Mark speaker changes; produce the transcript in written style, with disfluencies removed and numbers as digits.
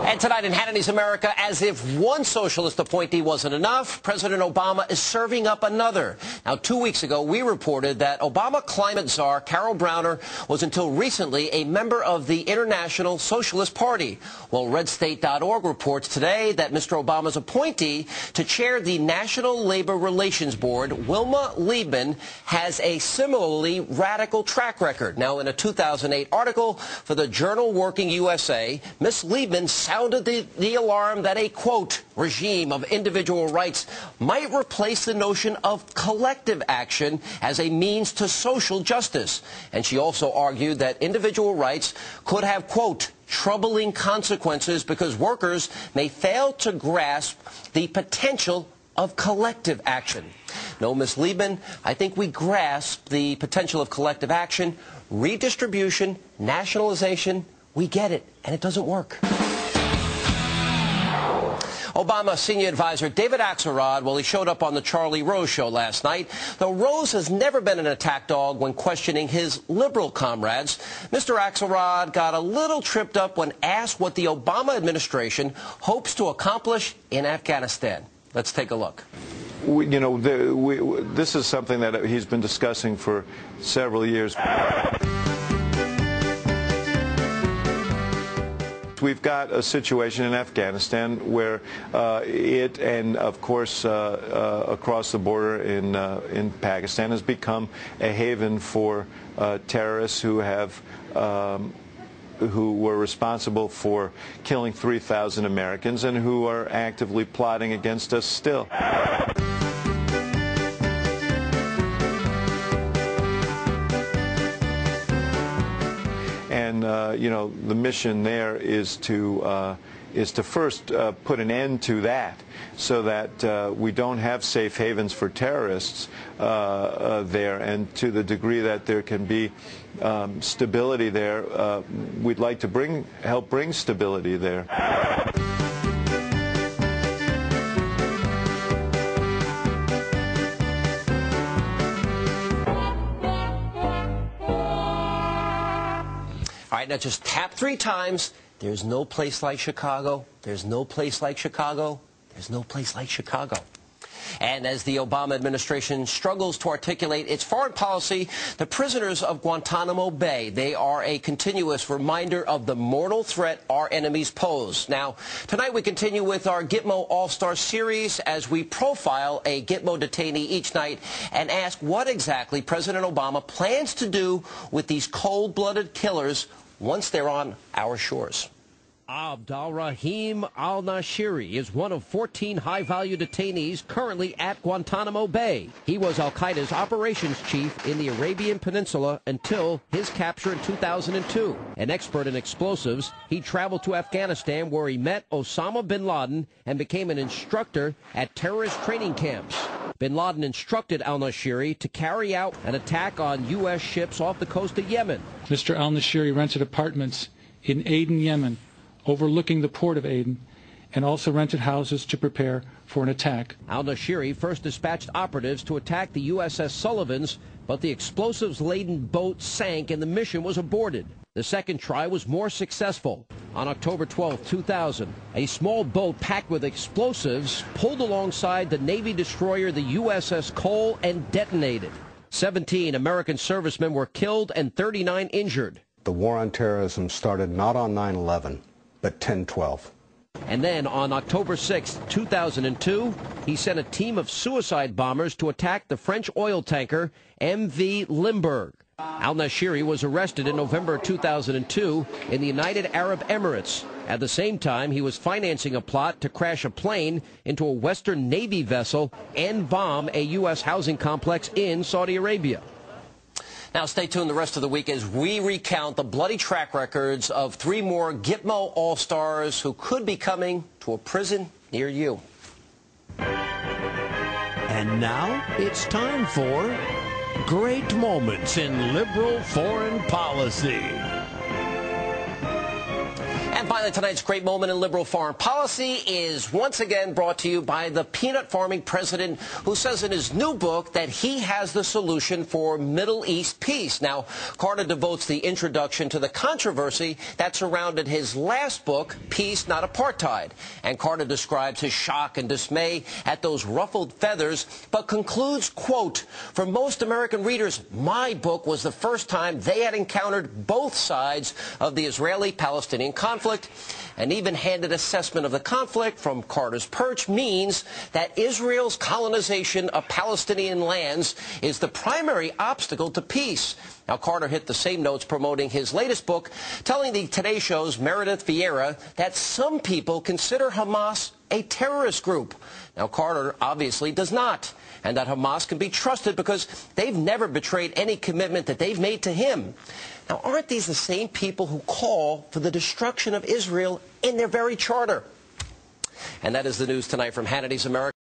Speaker 1: And tonight in Hannity's America, as if one socialist appointee wasn't enough, President Obama is serving up another. Now, 2 weeks ago, we reported that Obama climate czar Carol Browner was until recently a member of the International Socialist Party. Well, RedState.org reports today that Mr. Obama's appointee to chair the National Labor Relations Board, Wilma Liebman, has a similarly radical track record. Now, in a 2008 article for the journal Working USA, Ms. Liebman sounded the alarm that a, quote, regime of individual rights might replace the notion of collective action as a means to social justice. And she also argued that individual rights could have, quote, troubling consequences because workers may fail to grasp the potential of collective action. No, Ms. Liebman, I think we grasp the potential of collective action, redistribution, nationalization. We get it, and it doesn't work. Obama senior advisor David Axelrod, well, he showed up on the Charlie Rose show last night. Though Rose has never been an attack dog when questioning his liberal comrades, Mr. Axelrod got a little tripped up when asked what the Obama administration hopes to accomplish in Afghanistan. Let's take a look.
Speaker 2: This is something that he's been discussing for several years. We've got a situation in Afghanistan where it, and of course across the border in Pakistan, has become a haven for terrorists who were responsible for killing 3,000 Americans and who are actively plotting against us still. And the mission there is to first put an end to that, so that we don't have safe havens for terrorists there, and to the degree that there can be stability there, we'd like to help bring stability there.
Speaker 1: All right, now just tap 3 times. There's no place like Chicago. There's no place like Chicago. There's no place like Chicago. And as the Obama administration struggles to articulate its foreign policy, the prisoners of Guantanamo Bay, they are a continuous reminder of the mortal threat our enemies pose. Now, tonight we continue with our Gitmo All-Star Series as we profile a Gitmo detainee each night and ask what exactly President Obama plans to do with these cold-blooded killers once they're on our shores.
Speaker 3: Abdalrahim al-Nashiri is one of 14 high-value detainees currently at Guantanamo Bay. He was al-Qaeda's operations chief in the Arabian Peninsula until his capture in 2002. An expert in explosives, he traveled to Afghanistan where he met Osama bin Laden and became an instructor at terrorist training camps. Bin Laden instructed al-Nashiri to carry out an attack on U.S. ships off the coast of Yemen.
Speaker 4: Mr. al-Nashiri rented apartments in Aden, Yemen, overlooking the port of Aden, and also rented houses to prepare for an attack.
Speaker 3: Al-Nashiri first dispatched operatives to attack the USS Sullivans, but the explosives-laden boat sank and the mission was aborted. The second try was more successful. On October 12, 2000, a small boat packed with explosives pulled alongside the Navy destroyer the USS Cole and detonated. 17 American servicemen were killed and 39 injured.
Speaker 5: The war on terrorism started not on 9/11, but 10/12.
Speaker 3: And then on October 6, 2002, he sent a team of suicide bombers to attack the French oil tanker MV Limburg. Al-Nashiri was arrested in November 2002 in the United Arab Emirates. At the same time, he was financing a plot to crash a plane into a Western Navy vessel and bomb a U.S. housing complex in Saudi Arabia.
Speaker 1: Now, stay tuned the rest of the week as we recount the bloody track records of 3 more Gitmo All-Stars who could be coming to a prison near you.
Speaker 6: And now it's time for Great Moments in Liberal Foreign Policy.
Speaker 1: And Finally, tonight's great moment in liberal foreign policy is once again brought to you by the peanut farming president who says in his new book that he has the solution for Middle East peace. Now, Carter devotes the introduction to the controversy that surrounded his last book, Peace, Not Apartheid. And Carter describes his shock and dismay at those ruffled feathers, but concludes, quote, "For most American readers, my book was the first time they had encountered both sides of the Israeli-Palestinian conflict. An even-handed assessment of the conflict from Carter's perch means that Israel's colonization of Palestinian lands is the primary obstacle to peace." Now, Carter hit the same notes promoting his latest book, telling the Today Show's Meredith Vieira that some people consider Hamas a terrorist group. Now, Carter obviously does not, and that Hamas can be trusted because they've never betrayed any commitment that they've made to him. Now, aren't these the same people who call for the destruction of Israel in their very charter? And that is the news tonight from Hannity's America.